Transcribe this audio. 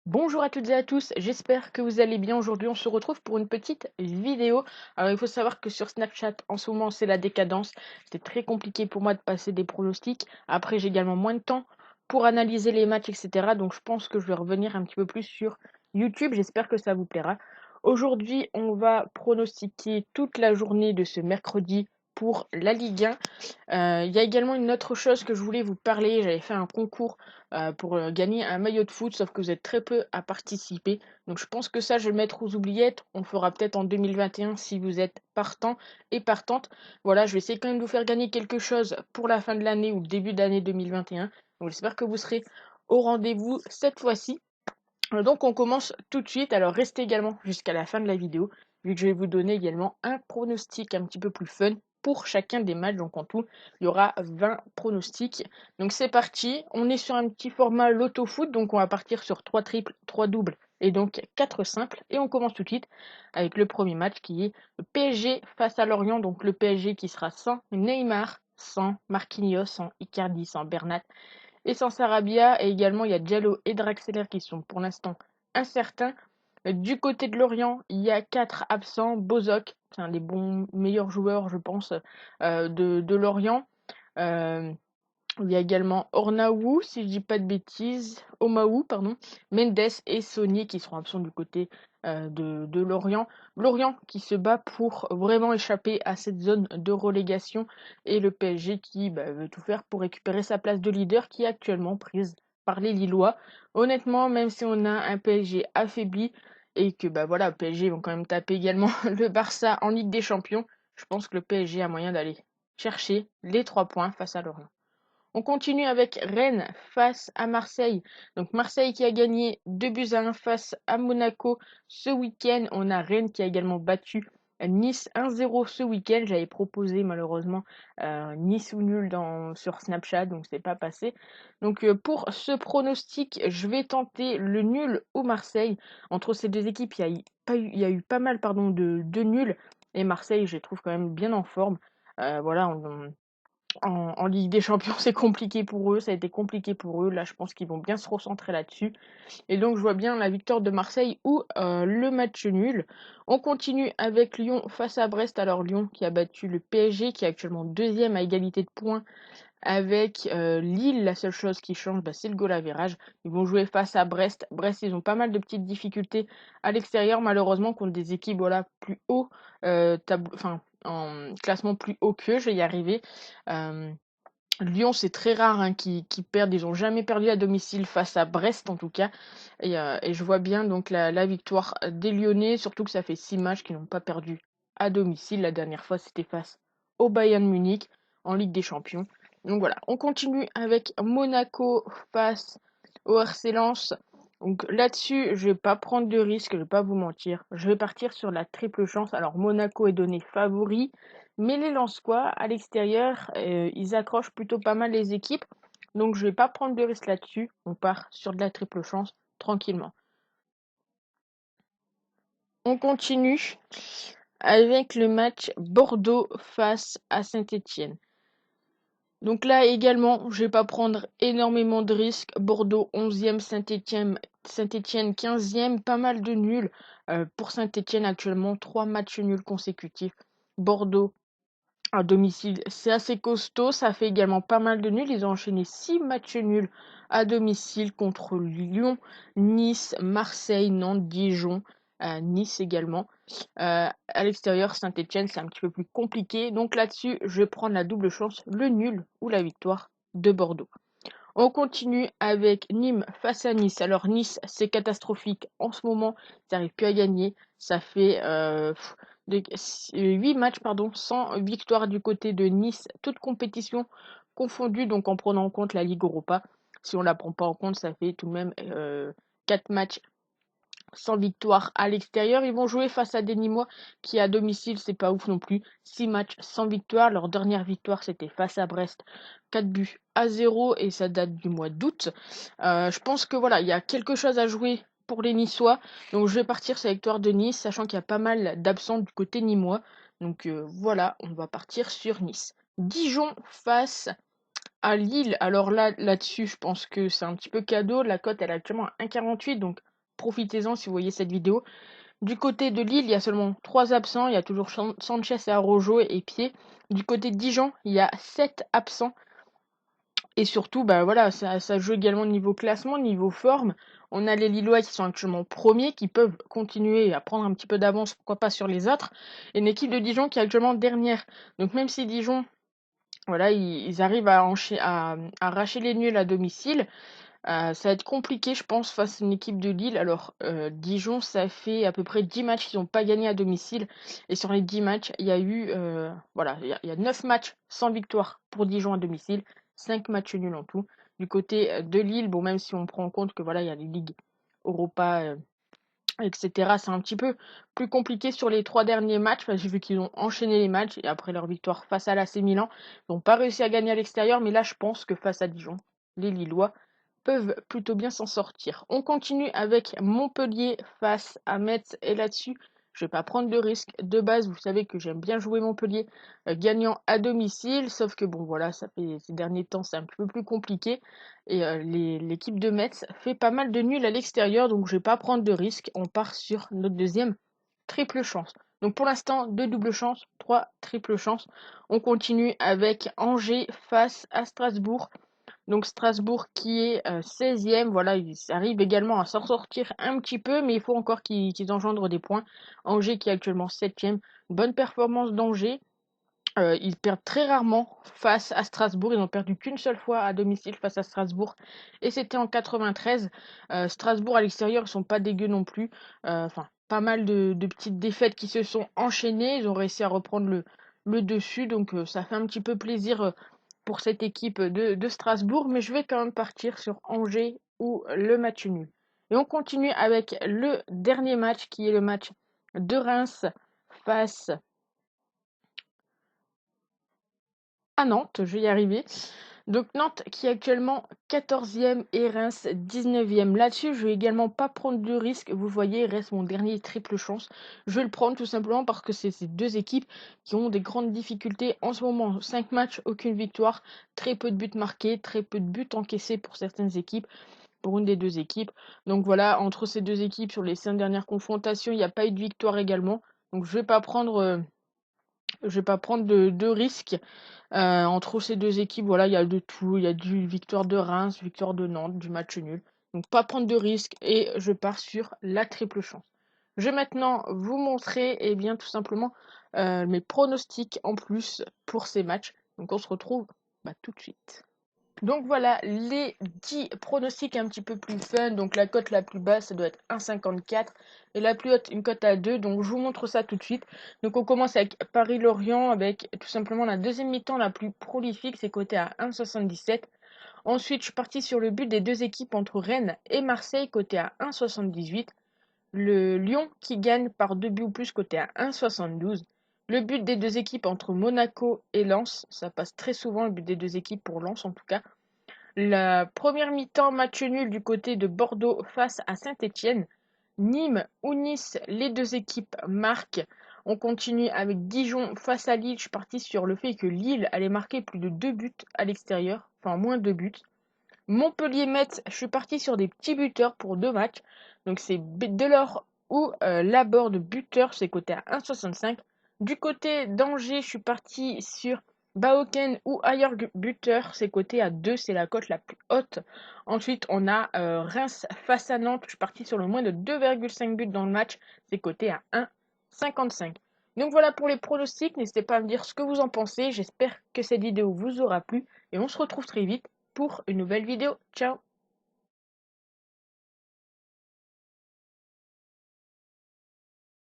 Bonjour à toutes et à tous, j'espère que vous allez bien. Aujourd'hui, on se retrouve pour une petite vidéo. Aujourd'hui, on se retrouve pour une petite vidéo. Alors, il faut savoir que sur Snapchat, en ce moment, c'est la décadence. C'est très compliqué pour moi de passer des pronostics. Après, j'ai également moins de temps pour analyser les matchs, etc. Donc, je pense que je vais revenir un petit peu plus sur YouTube. J'espère que ça vous plaira. Aujourd'hui, on va pronostiquer toute la journée de ce mercredi pour la Ligue 1. Il y a également une autre chose que je voulais vous parler. J'avais fait un concours pour gagner un maillot de foot, sauf que vous êtes très peu à participer. Donc je pense que ça, je vais le mettre aux oubliettes. On le fera peut-être en 2021 si vous êtes partant et partante. Voilà, je vais essayer quand même de vous faire gagner quelque chose pour la fin de l'année ou le début d'année 2021. Donc j'espère que vous serez au rendez-vous cette fois-ci. Donc on commence tout de suite. Alors restez également jusqu'à la fin de la vidéo, vu que je vais vous donner également un pronostic un petit peu plus fun pour chacun des matchs. Donc en tout, il y aura 20 pronostics. Donc c'est parti. On est sur un petit format loto foot, donc on va partir sur 3 triples, 3 doubles et donc 4 simples. Et on commence tout de suite avec le premier match qui est le PSG face à Lorient. Donc le PSG qui sera sans Neymar, sans Marquinhos, sans Icardi, sans Bernat et sans Sarabia. Et également, il y a Diallo et Draxler qui sont pour l'instant incertains. Du côté de Lorient, il y a 4 absents. Bozok, c'est un des bons meilleurs joueurs, je pense, de Lorient. Euh, il y a également Ornaou, si je dis pas de bêtises, Omaou, pardon, Mendes et Sony qui seront absents du côté de Lorient. Lorient qui se bat pour vraiment échapper à cette zone de relégation et le PSG qui veut tout faire pour récupérer sa place de leader qui est actuellement prise par les Lillois. Honnêtement, même si on a un PSG affaibli et que voilà, le PSG vont quand même taper également le Barça en Ligue des Champions, je pense que le PSG a moyen d'aller chercher les 3 points face à Lorient. On continue avec Rennes face à Marseille. Donc Marseille qui a gagné 2-1 face à Monaco ce week-end. On a Rennes qui a également battu Nice 1-0 ce week-end. J'avais proposé malheureusement Nice ou nul sur Snapchat, donc c'est pas passé. Donc pour ce pronostic, je vais tenter le nul ou Marseille. Entre ces deux équipes, il y a eu pas mal de nuls. Et Marseille, je les trouve quand même bien en forme. Voilà, en Ligue des Champions, c'est compliqué pour eux, ça a été compliqué pour eux. Là, je pense qu'ils vont bien se recentrer là-dessus. Et donc, je vois bien la victoire de Marseille ou le match nul. On continue avec Lyon face à Brest. Alors, Lyon qui a battu le PSG, qui est actuellement deuxième à égalité de points avec Lille. La seule chose qui change, c'est le goal average. Ils vont jouer face à Brest. Brest, ils ont pas mal de petites difficultés à l'extérieur, malheureusement, contre des équipes plus haut, en classement plus haut qu'eux. Je vais y arriver. Euh, Lyon, c'est très rare qui perdent. Ils n'ont jamais perdu à domicile face à Brest, en tout cas. Et je vois bien donc la victoire des Lyonnais, surtout que ça fait 6 matchs qu'ils n'ont pas perdu à domicile. La dernière fois, c'était face au Bayern Munich en Ligue des Champions. Donc voilà, on continue avec Monaco face au RC Lens. Donc là-dessus, je vais pas prendre de risque, je vais pas vous mentir. Je vais partir sur la triple chance. Alors Monaco est donné favori. Mais les Lensois, à l'extérieur, ils accrochent plutôt pas mal les équipes. Donc je vais pas prendre de risque là-dessus. On part sur de la triple chance tranquillement. On continue avec le match Bordeaux face à Saint-Étienne. Donc là également, je vais pas prendre énormément de risques. Bordeaux 11e, Saint-Étienne 15e, pas mal de nuls. Pour Saint-Étienne actuellement, 3 matchs nuls consécutifs. Bordeaux à domicile, c'est assez costaud. Ça fait également pas mal de nuls. Ils ont enchaîné 6 matchs nuls à domicile contre Lyon, Nice, Marseille, Nantes, Dijon, Nice également. À l'extérieur, Saint-Etienne, c'est un petit peu plus compliqué. Donc là-dessus, je vais prendre la double chance, le nul ou la victoire de Bordeaux. On continue avec Nîmes face à Nice. Alors Nice, c'est catastrophique en ce moment. Ils n'arrivent plus à gagner. Ça fait 8 matchs sans victoire du côté de Nice, toute compétition confondue, donc en prenant en compte la Ligue Europa. Si on ne la prend pas en compte, ça fait tout de même 4 matchs sans victoire à l'extérieur. Ils vont jouer face à des Nîmois qui à domicile, c'est pas ouf non plus. 6 matchs sans victoire. Leur dernière victoire, c'était face à Brest. 4-0 et ça date du mois d'août. Je pense que voilà, il y a quelque chose à jouer pour les Niçois. Donc je vais partir sur la victoire de Nice, sachant qu'il y a pas mal d'absents du côté nîmois. Donc voilà, on va partir sur Nice. Dijon face à Lille. Alors là-dessus, je pense que c'est un petit peu cadeau. La cote, elle est actuellement à 1,48. Donc profitez-en si vous voyez cette vidéo. Du côté de Lille, il y a seulement 3 absents. Il y a toujours Sanchez et Araujo et Pied. Du côté de Dijon, il y a 7 absents. Et surtout, bah voilà, ça joue également niveau classement, niveau forme. On a les Lillois qui sont actuellement premiers, qui peuvent continuer à prendre un petit peu d'avance, pourquoi pas sur les autres. Et une équipe de Dijon qui est actuellement dernière. Donc même si Dijon, voilà, ils arrivent à arracher les nuls à domicile, ça va être compliqué, je pense, face à une équipe de Lille. Alors, Dijon, ça fait à peu près 10 matchs qu'ils n'ont pas gagné à domicile. Et sur les 10 matchs, il y a eu, voilà, il y a 9 matchs sans victoire pour Dijon à domicile, 5 matchs nuls en tout. Du côté de Lille, bon, même si on prend en compte que voilà, il y a les ligues Europa, etc., c'est un petit peu plus compliqué sur les 3 derniers matchs, parce que j'ai vu qu'ils ont enchaîné les matchs et après leur victoire face à l'AC Milan, ils n'ont pas réussi à gagner à l'extérieur, mais là, je pense que face à Dijon, les Lillois peuvent plutôt bien s'en sortir. On continue avec Montpellier face à Metz et là-dessus, je vais pas prendre de risque. De base, vous savez que j'aime bien jouer Montpellier gagnant à domicile, sauf que bon voilà, ça fait ces derniers temps c'est un petit peu plus compliqué et l'équipe de Metz fait pas mal de nuls à l'extérieur, donc je vais pas prendre de risque. On part sur notre deuxième triple chance. Donc pour l'instant, 2 doubles chances, 3 triples chances. On continue avec Angers face à Strasbourg. Donc Strasbourg qui est 16e, voilà, ils arrivent également à s'en sortir un petit peu, mais il faut encore qu'ils engendrent des points. Angers qui est actuellement 7e, bonne performance d'Angers. Ils perdent très rarement face à Strasbourg, ils n'ont perdu qu'une seule fois à domicile face à Strasbourg, et c'était en 93. Strasbourg à l'extérieur, ils sont pas dégueux non plus. Enfin, pas mal de petites défaites qui se sont enchaînées, ils ont réussi à reprendre le dessus, donc ça fait un petit peu plaisir pour cette équipe de Strasbourg, mais je vais quand même partir sur Angers ou le match nul. Et on continue avec le dernier match qui est le match de Reims face à Nantes, je vais y arriver. Donc Nantes qui est actuellement 14e et Reims 19e. Là-dessus, je vais également pas prendre de risque. Vous voyez, il reste mon dernier triple chance. Je vais le prendre tout simplement parce que c'est ces deux équipes qui ont des grandes difficultés en ce moment. 5 matchs, aucune victoire, très peu de buts marqués, très peu de buts encaissés pour certaines équipes, pour une des deux équipes. Donc voilà, entre ces deux équipes, sur les 5 dernières confrontations, il n'y a pas eu de victoire également. Donc je vais pas prendre de risques. Entre ces deux équipes, voilà, il y a de tout. Il y a du victoire de Reims, victoire de Nantes, du match nul. Donc pas prendre de risques et je pars sur la triple chance. Je vais maintenant vous montrer bien tout simplement mes pronostics en plus pour ces matchs. Donc on se retrouve tout de suite. Donc voilà les 10 pronostics un petit peu plus fun. Donc la cote la plus basse, ça doit être 1,54 et la plus haute, une cote à 2. Donc je vous montre ça tout de suite. Donc on commence avec Paris-Lorient avec tout simplement la deuxième mi-temps la plus prolifique, c'est coté à 1,77. Ensuite, je suis parti sur le but des deux équipes entre Rennes et Marseille, coté à 1,78. Le Lyon qui gagne par 2 buts ou plus, coté à 1,72. Le but des deux équipes entre Monaco et Lens, ça passe très souvent le but des deux équipes pour Lens en tout cas. La première mi-temps, match nul du côté de Bordeaux face à Saint-Étienne. Nîmes ou Nice, les deux équipes marquent. On continue avec Dijon face à Lille. Je suis parti sur le fait que Lille allait marquer plus de 2 buts à l'extérieur, enfin moins 2 buts. Montpellier-Metz, je suis parti sur des petits buteurs pour 2 matchs. Donc c'est Delors ou Laborde buteur, c'est coté à 1,65. Du côté d'Angers, je suis parti sur Baoken ou ailleurs buteur, c'est coté à 2, c'est la cote la plus haute. Ensuite, on a Reims face à Nantes, je suis parti sur le moins de 2,5 buts dans le match, c'est coté à 1,55. Donc voilà pour les pronostics, n'hésitez pas à me dire ce que vous en pensez, j'espère que cette vidéo vous aura plu et on se retrouve très vite pour une nouvelle vidéo. Ciao!